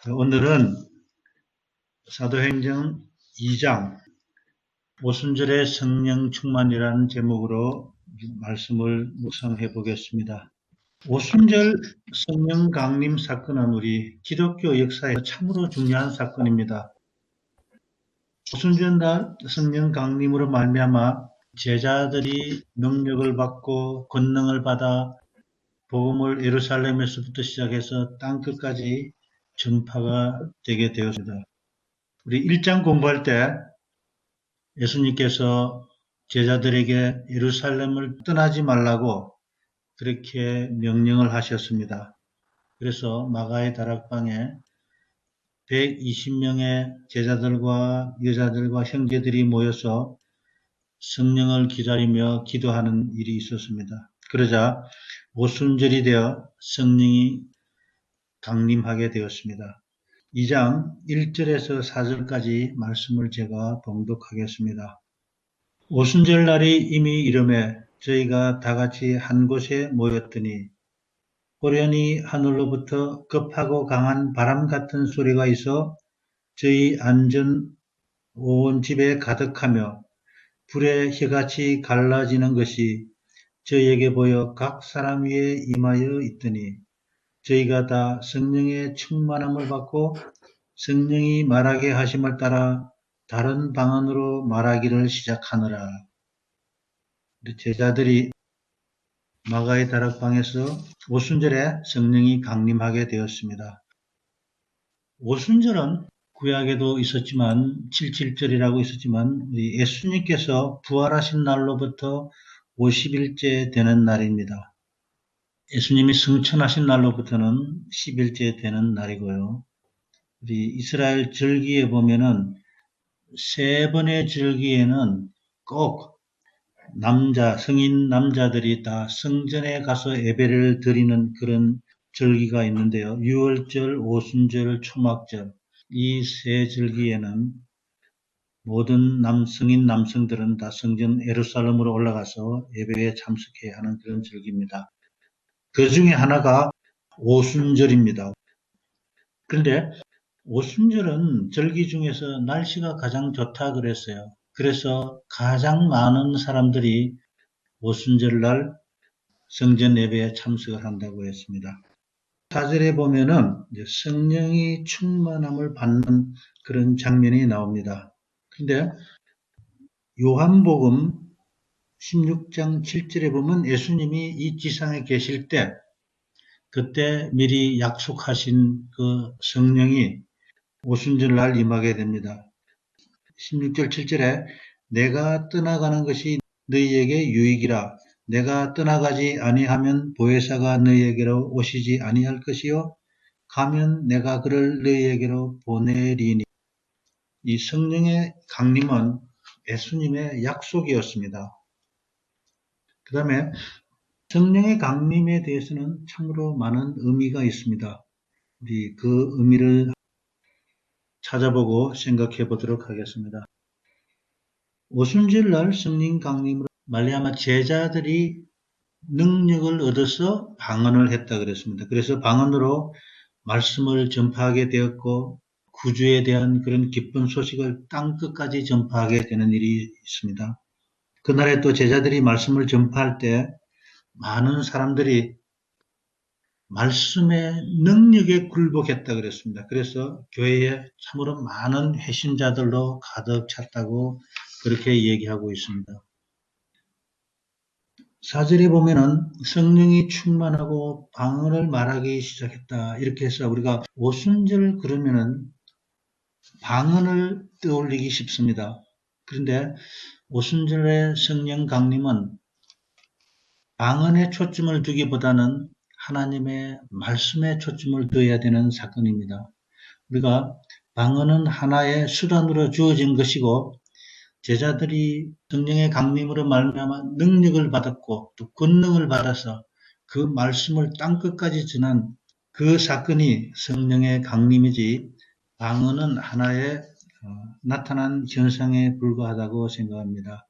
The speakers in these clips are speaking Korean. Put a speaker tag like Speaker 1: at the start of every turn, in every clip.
Speaker 1: 오늘은 사도행전 2장 오순절의 성령 충만이라는 제목으로 말씀을 묵상해 보겠습니다. 오순절 성령 강림 사건은 우리 기독교 역사에 참으로 중요한 사건입니다. 오순절 날 성령 강림으로 말미암아 제자들이 능력을 받고 권능을 받아 복음을 예루살렘에서부터 시작해서 땅끝까지 전파가 되게 되었습니다. 우리 1장 공부할 때 예수님께서 제자들에게 예루살렘을 떠나지 말라고 그렇게 명령을 하셨습니다. 그래서 마가의 다락방에 120명의 제자들과 여자들과 형제들이 모여서 성령을 기다리며 기도하는 일이 있었습니다. 그러자 오순절이 되어 성령이 강림하게 되었습니다. 2장 1절에서 4절까지 말씀을 제가 봉독하겠습니다. 오순절 날이 이미 이름에 저희가 다같이 한 곳에 모였더니 호련히 하늘로부터 급하고 강한 바람 같은 소리가 있어 저희 앉은 온 집에 가득하며 불의 혀같이 갈라지는 것이 저희에게 보여 각 사람 위에 임하여 있더니 저희가 다 성령의 충만함을 받고 성령이 말하게 하심을 따라 다른 방언으로 말하기를 시작하느라. 제자들이 마가의 다락방에서 오순절에 성령이 강림하게 되었습니다. 오순절은 구약에도 있었지만 77절이라고 있었지만 우리 예수님께서 부활하신 날로부터 50일째 되는 날입니다. 예수님이 승천하신 날로부터는 10일째 되는 날이고요. 우리 이스라엘 절기에 보면은 세 번의 절기에는 꼭 성인 남자들이 다 성전에 가서 예배를 드리는 그런 절기가 있는데요. 유월절, 오순절, 초막절 이 세 절기에는 모든 성인 남성들은 다 성전 예루살렘으로 올라가서 예배에 참석해야 하는 그런 절기입니다. 그 중에 하나가 오순절입니다. 그런데 오순절은 절기 중에서 날씨가 가장 좋다 그랬어요. 그래서 가장 많은 사람들이 오순절날 성전 예배에 참석을 한다고 했습니다. 4절에 보면은 성령이 충만함을 받는 그런 장면이 나옵니다. 근데 요한복음 16장 7절에 보면 예수님이 이 지상에 계실 때 그때 미리 약속하신 그 성령이 오순절날 임하게 됩니다. 16절 7절에 내가 떠나가는 것이 너희에게 유익이라 내가 떠나가지 아니하면 보혜사가 너희에게로 오시지 아니할 것이요 가면 내가 그를 너희에게로 보내리니. 이 성령의 강림은 예수님의 약속이었습니다. 그 다음에 성령의 강림에 대해서는 참으로 많은 의미가 있습니다. 우리 그 의미를 찾아보고 생각해 보도록 하겠습니다. 오순절날 성령 강림으로 말미암아 제자들이 능력을 얻어서 방언을 했다 그랬습니다. 그래서 방언으로 말씀을 전파하게 되었고 구주에 대한 그런 기쁜 소식을 땅끝까지 전파하게 되는 일이 있습니다. 그날에 또 제자들이 말씀을 전파할 때 많은 사람들이 말씀의 능력에 굴복했다 그랬습니다. 그래서 교회에 참으로 많은 회심자들로 가득 찼다고 그렇게 얘기하고 있습니다. 4절에 보면은 성령이 충만하고 방언을 말하기 시작했다. 이렇게 해서 우리가 오순절 그러면은 방언을 떠올리기 쉽습니다. 그런데 오순절의 성령 강림은 방언에 초점을 두기보다는 하나님의 말씀에 초점을 둬야 되는 사건입니다. 우리가 방언은 하나의 수단으로 주어진 것이고 제자들이 성령의 강림으로 말미암아 능력을 받았고 또 권능을 받아서 그 말씀을 땅끝까지 전한 그 사건이 성령의 강림이지 방언은 하나의 나타난 현상에 불과하다고 생각합니다.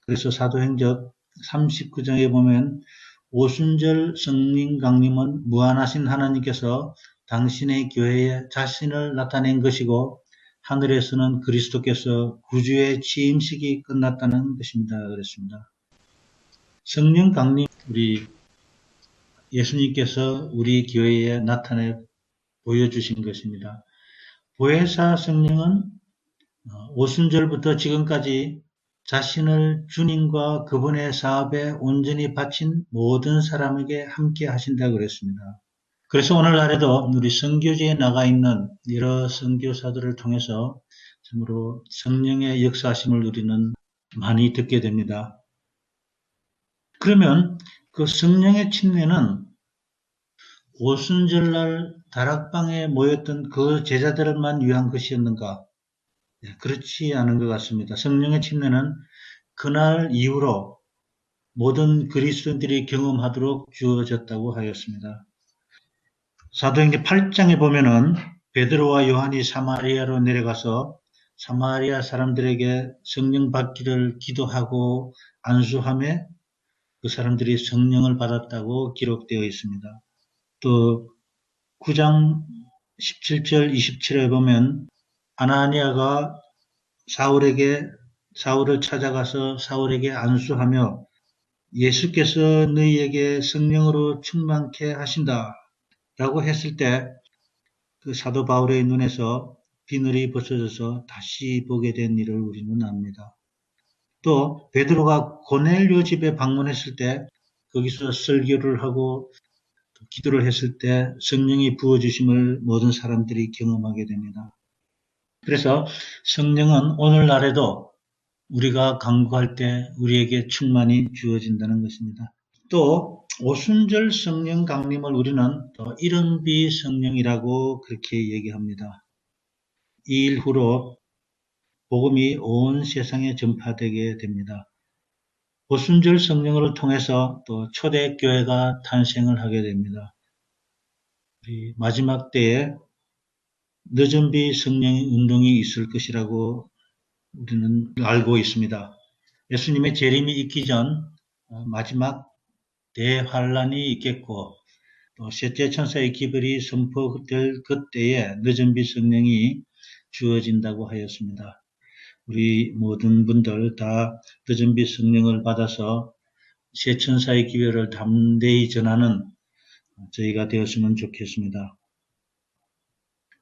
Speaker 1: 그래서 사도행전 39장에 보면 오순절 성령 강림은 무한하신 하나님께서 당신의 교회에 자신을 나타낸 것이고 하늘에서는 그리스도께서 구주의 취임식이 끝났다는 것입니다. 그랬습니다. 성령 강림, 우리 예수님께서 우리 교회에 나타내 보여주신 것입니다. 보혜사 성령은 오순절부터 지금까지 자신을 주님과 그분의 사업에 온전히 바친 모든 사람에게 함께 하신다고 그랬습니다. 그래서 오늘날에도 우리 선교지에 나가 있는 여러 선교사들을 통해서 참으로 성령의 역사하심을 우리는 많이 듣게 됩니다. 그러면 그 성령의 침례는 오순절날 다락방에 모였던 그 제자들만 위한 것이었는가? 그렇지 않은 것 같습니다. 성령의 침례는 그날 이후로 모든 그리스도인들이 경험하도록 주어졌다고 하였습니다. 사도행전 8장에 보면은 베드로와 요한이 사마리아로 내려가서 사마리아 사람들에게 성령 받기를 기도하고 안수하며 그 사람들이 성령을 받았다고 기록되어 있습니다. 또 9장 17절 27에 보면 아나니아가 사울을 찾아가서 사울에게 안수하며 예수께서 너희에게 성령으로 충만케 하신다 라고 했을 때 그 사도 바울의 눈에서 비늘이 벗어져서 다시 보게 된 일을 우리는 압니다. 또 베드로가 고넬료 집에 방문했을 때 거기서 설교를 하고 기도를 했을 때 성령이 부어주심을 모든 사람들이 경험하게 됩니다. 그래서 성령은 오늘날에도 우리가 간구할 때 우리에게 충만히 주어진다는 것입니다. 또 오순절 성령 강림을 우리는 또 일흔비 성령이라고 그렇게 얘기합니다. 이 일 후로 복음이 온 세상에 전파되게 됩니다. 오순절 성령을 통해서 또 초대교회가 탄생을 하게 됩니다. 우리 마지막 때에 늦은비 성령 운동이 있을 것이라고 우리는 알고 있습니다. 예수님의 재림이 있기 전 마지막 대환란이 있겠고 또 셋째 천사의 기별이 선포될 그때에 늦은비 성령이 주어진다고 하였습니다. 우리 모든 분들 다 늦은비 성령을 받아서 세 천사의 기별을 담대히 전하는 저희가 되었으면 좋겠습니다.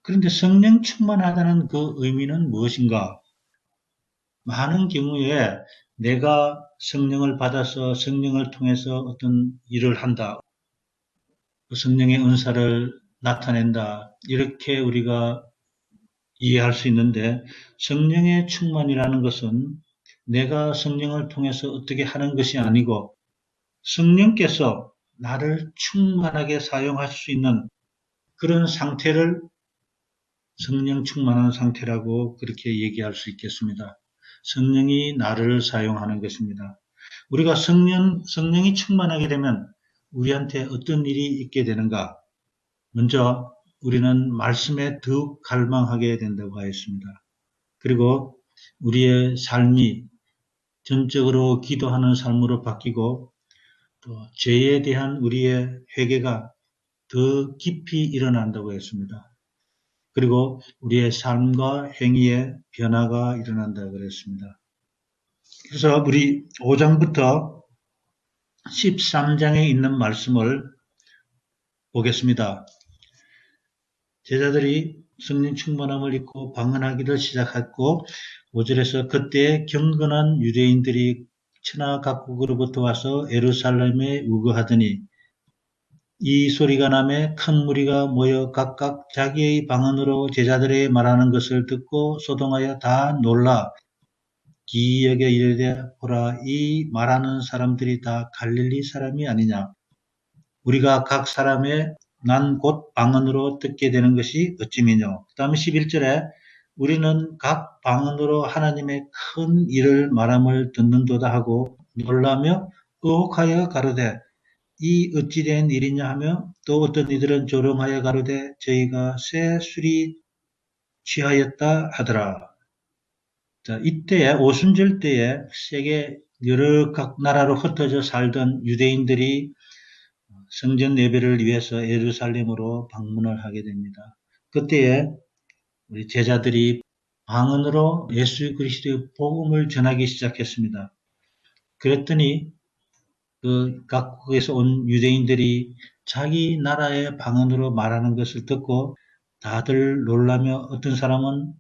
Speaker 1: 그런데 성령 충만하다는 그 의미는 무엇인가? 많은 경우에 내가 성령을 받아서 성령을 통해서 어떤 일을 한다. 성령의 은사를 나타낸다. 이렇게 우리가 이해할 수 있는데 성령의 충만이라는 것은 내가 성령을 통해서 어떻게 하는 것이 아니고 성령께서 나를 충만하게 사용할 수 있는 그런 상태를 성령 충만한 상태라고 그렇게 얘기할 수 있겠습니다. 성령이 나를 사용하는 것입니다. 우리가 성령이 충만하게 되면 우리한테 어떤 일이 있게 되는가? 먼저 우리는 말씀에 더욱 갈망하게 된다고 하였습니다. 그리고 우리의 삶이 전적으로 기도하는 삶으로 바뀌고 또 죄에 대한 우리의 회개가 더 깊이 일어난다고 했습니다. 그리고 우리의 삶과 행위에 변화가 일어난다고 그랬습니다. 그래서 우리 5장부터 13장에 있는 말씀을 보겠습니다. 제자들이 성령 충만함을 입고 방언하기를 시작했고 5절에서 그때 경건한 유대인들이 천하 각국으로부터 와서 예루살렘에 우거하더니 이 소리가 나매 큰 무리가 모여 각각 자기의 방언으로 제자들의 말하는 것을 듣고 소동하여 다 놀라 기이하게 이르되 보라 이 말하는 사람들이 다 갈릴리 사람이 아니냐. 우리가 각 사람의 난 곧 방언으로 듣게 되는 것이 어찌미뇨. 그 다음에 11절에 우리는 각 방언으로 하나님의 큰 일을 말함을 듣는도다 하고 놀라며 의혹하여 가로되 이 어찌된 일이냐 하며 또 어떤 이들은 조롱하여 가로되 저희가 새 술이 취하였다 하더라. 자, 이때에 오순절 때에 세계 여러 각 나라로 흩어져 살던 유대인들이 성전 예배를 위해서 예루살렘으로 방문을 하게 됩니다. 그때에 우리 제자들이 방언으로 예수 그리스도의 복음을 전하기 시작했습니다. 그랬더니 그 각국에서 온 유대인들이 자기 나라의 방언으로 말하는 것을 듣고 다들 놀라며 어떤 사람은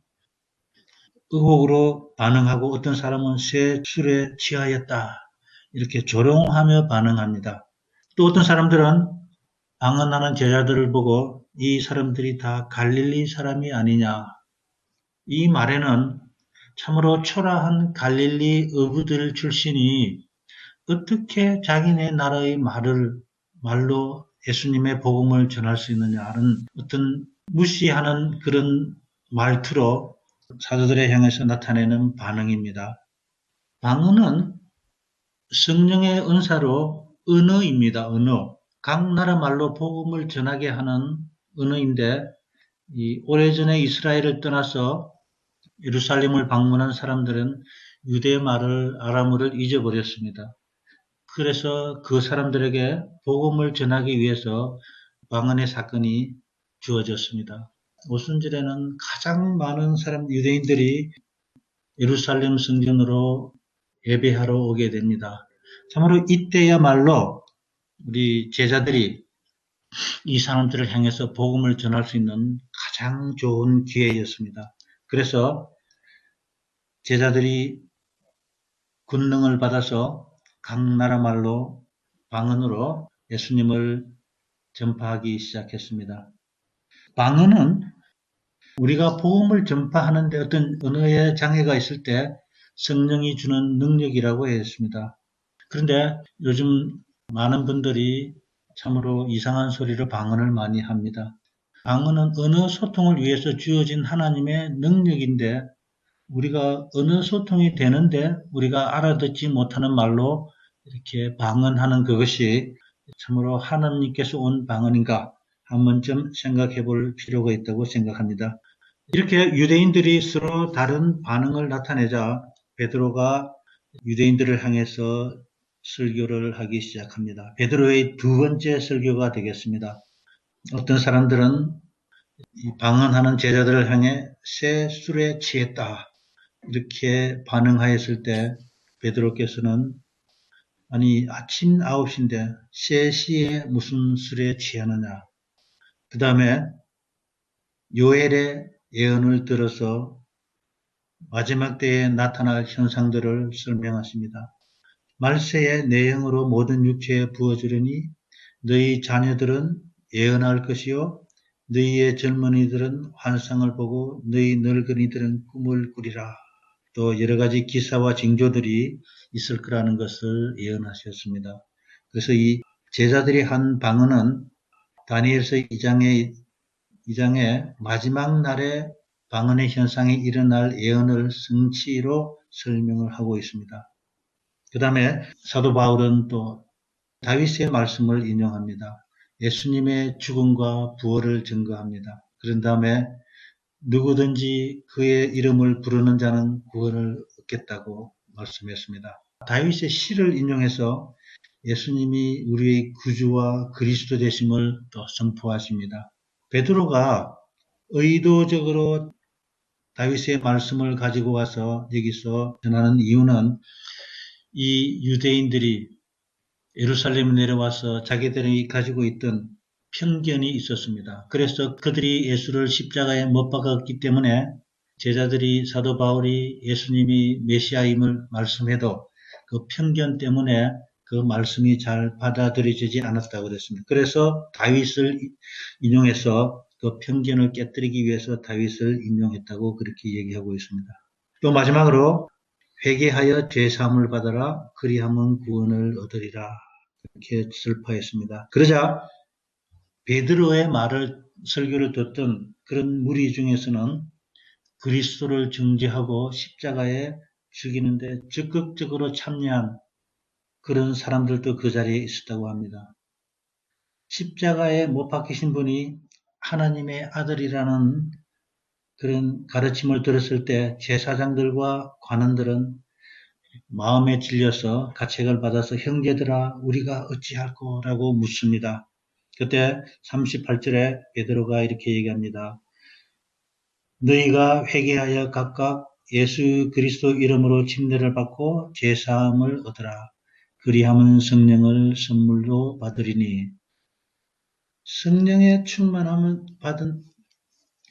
Speaker 1: 의혹으로 반응하고 어떤 사람은 새 술에 취하였다. 이렇게 조롱하며 반응합니다. 또 어떤 사람들은 방언하는 제자들을 보고 이 사람들이 다 갈릴리 사람이 아니냐. 이 말에는 참으로 초라한 갈릴리 어부들 출신이 어떻게 자기네 나라의 말로 예수님의 복음을 전할 수 있느냐는 어떤 무시하는 그런 말투로 사도들에 향해서 나타내는 반응입니다. 방언은 성령의 은사로 언어입니다. 언어. 각 나라 말로 복음을 전하게 하는 언어인데 오래전에 이스라엘을 떠나서 예루살렘을 방문한 사람들은 유대 말을 아람어를 잊어버렸습니다. 그래서 그 사람들에게 복음을 전하기 위해서 방언의 사건이 주어졌습니다. 오순절에는 가장 많은 유대인들이 예루살렘 성전으로 예배하러 오게 됩니다. 참으로 이때야말로 우리 제자들이 이 사람들을 향해서 복음을 전할 수 있는 가장 좋은 기회였습니다. 그래서 제자들이 권능을 받아서 각 나라 말로 방언으로 예수님을 전파하기 시작했습니다. 방언은 우리가 복음을 전파하는데 어떤 언어의 장애가 있을 때 성령이 주는 능력이라고 했습니다. 그런데 요즘 많은 분들이 참으로 이상한 소리로 방언을 많이 합니다. 방언은 언어 소통을 위해서 주어진 하나님의 능력인데 우리가 언어 소통이 되는데 우리가 알아듣지 못하는 말로 이렇게 방언하는 그것이 참으로 하나님께서 온 방언인가 한 번쯤 생각해 볼 필요가 있다고 생각합니다. 이렇게 유대인들이 서로 다른 반응을 나타내자 베드로가 유대인들을 향해서 설교를 하기 시작합니다. 베드로의 두 번째 설교가 되겠습니다. 어떤 사람들은 방언하는 제자들을 향해 새 술에 취했다. 이렇게 반응하였을 때 베드로께서는 아니 아침 9시인데 3시에 무슨 술에 취하느냐. 그 다음에 요엘의 예언을 들어서 마지막 때에 나타날 현상들을 설명하십니다. 말세의 내형으로 모든 육체에 부어지르니 너희 자녀들은 예언할 것이요 너희의 젊은이들은 환상을 보고 너희 늙은이들은 꿈을 꾸리라. 또 여러 가지 기사와 징조들이 있을 거라는 것을 예언하셨습니다. 그래서 이 제자들이 한 방언은 다니엘서 2장의 마지막 날에 방언의 현상이 일어날 예언을 성취로 설명을 하고 있습니다. 그 다음에 사도 바울은 또 다윗의 말씀을 인용합니다. 예수님의 죽음과 부활을 증거합니다. 그런 다음에 누구든지 그의 이름을 부르는 자는 구원을 얻겠다고 말씀했습니다. 다윗의 시를 인용해서 예수님이 우리의 구주와 그리스도 되심을 또 선포하십니다. 베드로가 의도적으로 다윗의 말씀을 가지고 와서 여기서 전하는 이유는 이 유대인들이 예루살렘에 내려와서 자기들이 가지고 있던 편견이 있었습니다. 그래서 그들이 예수를 십자가에 못 박았기 때문에 제자들이 사도 바울이 예수님이 메시아임을 말씀해도 그 편견 때문에 그 말씀이 잘 받아들여지지 않았다고 그랬습니다. 그래서 다윗을 인용해서 그 편견을 깨뜨리기 위해서 다윗을 인용했다고 그렇게 얘기하고 있습니다. 또 마지막으로 회개하여 죄사함을 받아라 그리하면 구원을 얻으리라 이렇게 설파했습니다. 그러자 베드로의 설교를 듣던 그런 무리 중에서는 그리스도를 증죄하고 십자가에 죽이는데 적극적으로 참여한 그런 사람들도 그 자리에 있었다고 합니다. 십자가에 못 박히신 분이 하나님의 아들이라는 그런 가르침을 들었을 때 제사장들과 관원들은 마음에 찔려서 가책을 받아서 형제들아 우리가 어찌할꼬 라고 묻습니다. 그때 38절에 베드로가 이렇게 얘기합니다. 너희가 회개하여 각각 예수 그리스도 이름으로 침례를 받고 죄사함을 얻으라. 그리하면 성령을 선물로 받으리니. 성령의 충만함을 받은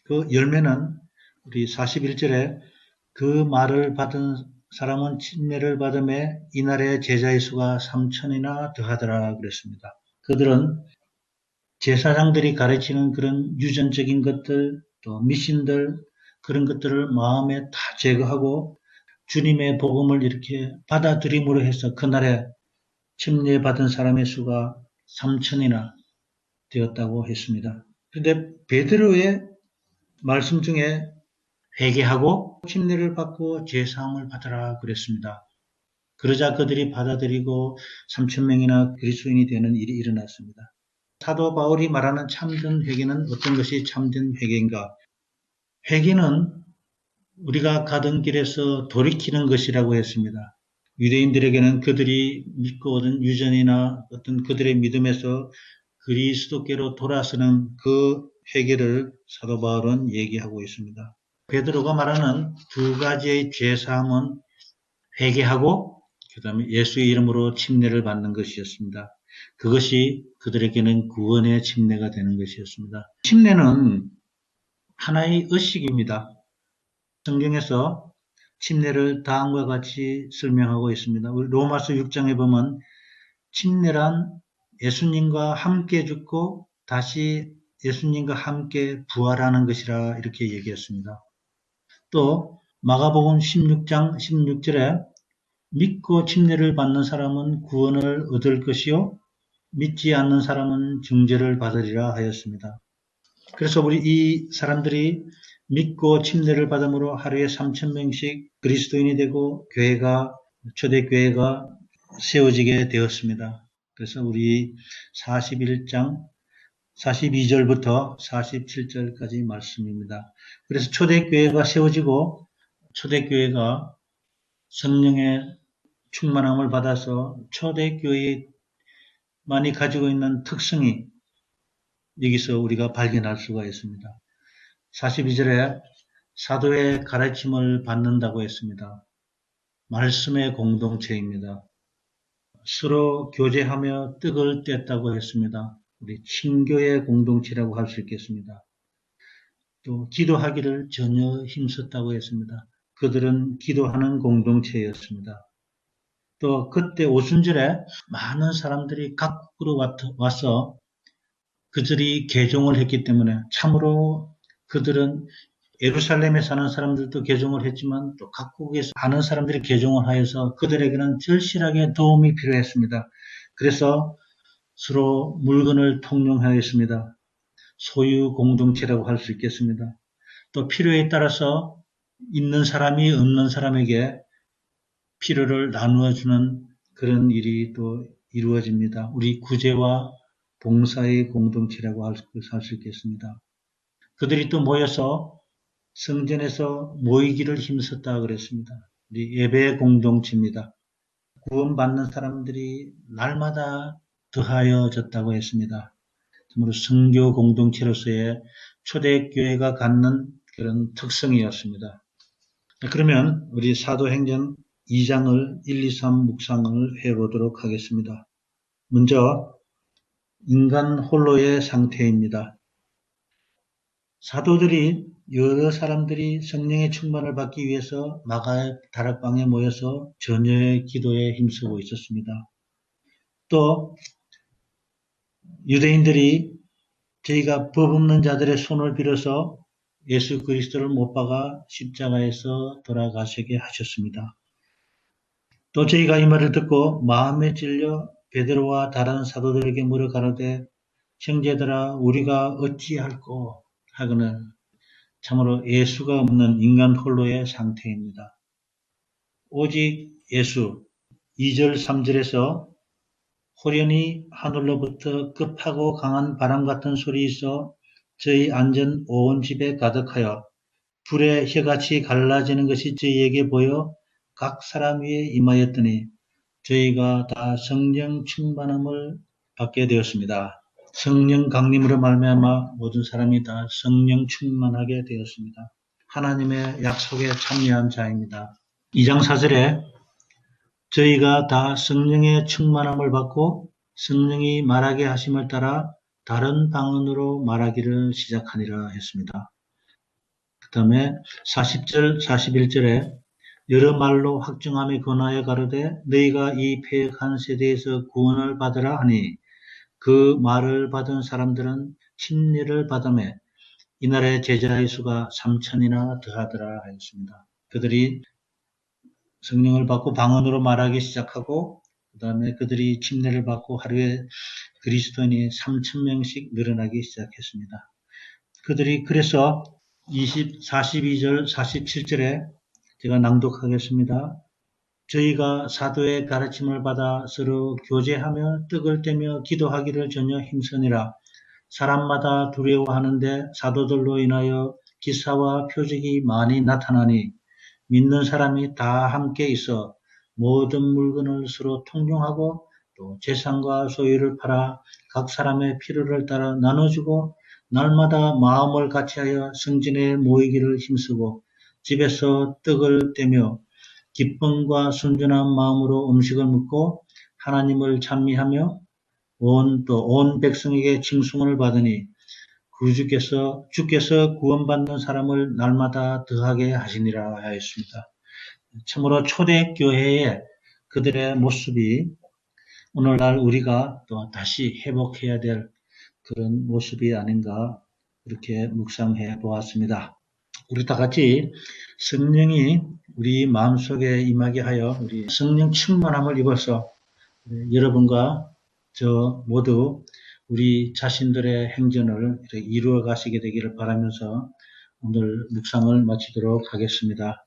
Speaker 1: 그 열매는 우리 41절에 그 말을 받은 사람은 침례를 받음에 이날의 제자의 수가 3천이나 더하더라 그랬습니다. 그들은 제사장들이 가르치는 그런 유전적인 것들, 또 미신들, 그런 것들을 마음에 다 제거하고 주님의 복음을 이렇게 받아들임으로 해서 그날에 침례받은 사람의 수가 3천이나 되었다고 했습니다. 그런데 베드로의 말씀 중에 회개하고 침례를 받고 제사함을 받으라 그랬습니다. 그러자 그들이 받아들이고 3천 명이나 그리스도인이 되는 일이 일어났습니다. 사도 바울이 말하는 참된 회개는 어떤 것이 참된 회개인가? 회개는 우리가 가던 길에서 돌이키는 것이라고 했습니다. 유대인들에게는 그들이 믿고 얻은 유전이나 어떤 그들의 믿음에서 그리스도께로 돌아서는 그 회개를 사도 바울은 얘기하고 있습니다. 베드로가 말하는 두 가지의 죄사함은 회개하고 그 다음에 예수의 이름으로 침례를 받는 것이었습니다. 그것이 그들에게는 구원의 침례가 되는 것이었습니다. 침례는 하나의 의식입니다. 성경에서 침례를 다음과 같이 설명하고 있습니다. 우리 로마서 6장에 보면 침례란 예수님과 함께 죽고 다시 예수님과 함께 부활하는 것이라 이렇게 얘기했습니다. 또 마가복음 16장 16절에 믿고 침례를 받는 사람은 구원을 얻을 것이요 믿지 않는 사람은 중죄를 받으리라 하였습니다. 그래서 우리 이 사람들이 믿고 침례를 받음으로 하루에 3,000명씩 그리스도인이 되고 교회가 초대교회가 세워지게 되었습니다. 그래서 우리 41장 42절부터 47절까지 말씀입니다. 그래서 초대교회가 세워지고 초대교회가 성령의 충만함을 받아서 초대교회만이 가지고 있는 특성이 여기서 우리가 발견할 수가 있습니다. 42절에 사도의 가르침을 받는다고 했습니다. 말씀의 공동체입니다. 서로 교제하며 떡을 뗐다고 했습니다. 우리 친교의 공동체라고 할 수 있겠습니다. 또 기도하기를 전혀 힘썼다고 했습니다. 그들은 기도하는 공동체였습니다. 또 그때 오순절에 많은 사람들이 각국으로 와서 그들이 개종을 했기 때문에 참으로 그들은 예루살렘에 사는 사람들도 개종을 했지만 또 각국에서 많은 사람들이 개종을 하여서 그들에게는 절실하게 도움이 필요했습니다. 그래서 서로 물건을 통용하였습니다. 소유 공동체라고 할 수 있겠습니다. 또 필요에 따라서 있는 사람이 없는 사람에게 필요를 나누어 주는 그런 일이 또 이루어집니다. 우리 구제와 봉사의 공동체라고 할 수 있겠습니다. 그들이 또 모여서 성전에서 모이기를 힘썼다 그랬습니다. 우리 예배 공동체입니다. 구원받는 사람들이 날마다 더하여졌다고 했습니다. 참으로 선교 공동체로서의 초대교회가 갖는 그런 특성이었습니다. 그러면 우리 사도행전 2장을 1, 2, 3 묵상을 해보도록 하겠습니다. 먼저 인간 홀로의 상태입니다. 사도들이 여러 사람들이 성령의 충만을 받기 위해서 마가의 다락방에 모여서 전혀의 기도에 힘쓰고 있었습니다. 또 유대인들이 저희가 법 없는 자들의 손을 빌어서 예수 그리스도를 못 박아 십자가에서 돌아가시게 하셨습니다. 또 저희가 이 말을 듣고 마음에 찔려 베드로와 다른 사도들에게 물어 가로되 형제들아 우리가 어찌할꼬 하거늘 참으로 예수가 없는 인간 홀로의 상태입니다. 오직 예수 2절 3절에서 호련히 하늘로부터 급하고 강한 바람 같은 소리 있어 저희 앉은 온 집에 가득하여 불의 혀같이 갈라지는 것이 저희에게 보여 각 사람 위에 임하였더니 저희가 다 성령 충만함을 받게 되었습니다. 성령 강림으로 말미암아 모든 사람이 다 성령 충만하게 되었습니다. 하나님의 약속에 참여한 자입니다. 2장 4절에 저희가 다 성령의 충만함을 받고 성령이 말하게 하심을 따라 다른 방언으로 말하기를 시작하니라 했습니다. 그 다음에 40절, 41절에 여러 말로 확증함에 권하여 가로되 너희가 이 패역한 세대에서 구원을 받으라 하니 그 말을 받은 사람들은 침례를 받으며 이날의 제자의 수가 3,000이나 더하더라 하였습니다. 그들이 성령을 받고 방언으로 말하기 시작하고 그 다음에 그들이 침례를 받고 하루에 그리스도인이 3,000명씩 늘어나기 시작했습니다. 그들이 그래서 42절 47절에 제가 낭독하겠습니다. 저희가 사도의 가르침을 받아 서로 교제하며 떡을 떼며 기도하기를 전혀 힘쓰니라. 사람마다 두려워하는데 사도들로 인하여 기사와 표적이 많이 나타나니 믿는 사람이 다 함께 있어 모든 물건을 서로 통용하고 또 재산과 소유를 팔아 각 사람의 필요를 따라 나눠주고 날마다 마음을 같이하여 성전에 모이기를 힘쓰고 집에서 떡을 떼며 기쁨과 순전한 마음으로 음식을 먹고 하나님을 찬미하며 온 백성에게 칭송을 받으니 주께서 구원받는 사람을 날마다 더하게 하시니라 하였습니다. 참으로 초대교회의 그들의 모습이 오늘날 우리가 또 다시 회복해야 될 그런 모습이 아닌가 그렇게 묵상해 보았습니다. 우리 다 같이 성령이 우리 마음속에 임하게 하여 우리 성령 충만함을 입어서 여러분과 저 모두 우리 자신들의 행전을 이루어 가시게 되기를 바라면서 오늘 묵상을 마치도록 하겠습니다.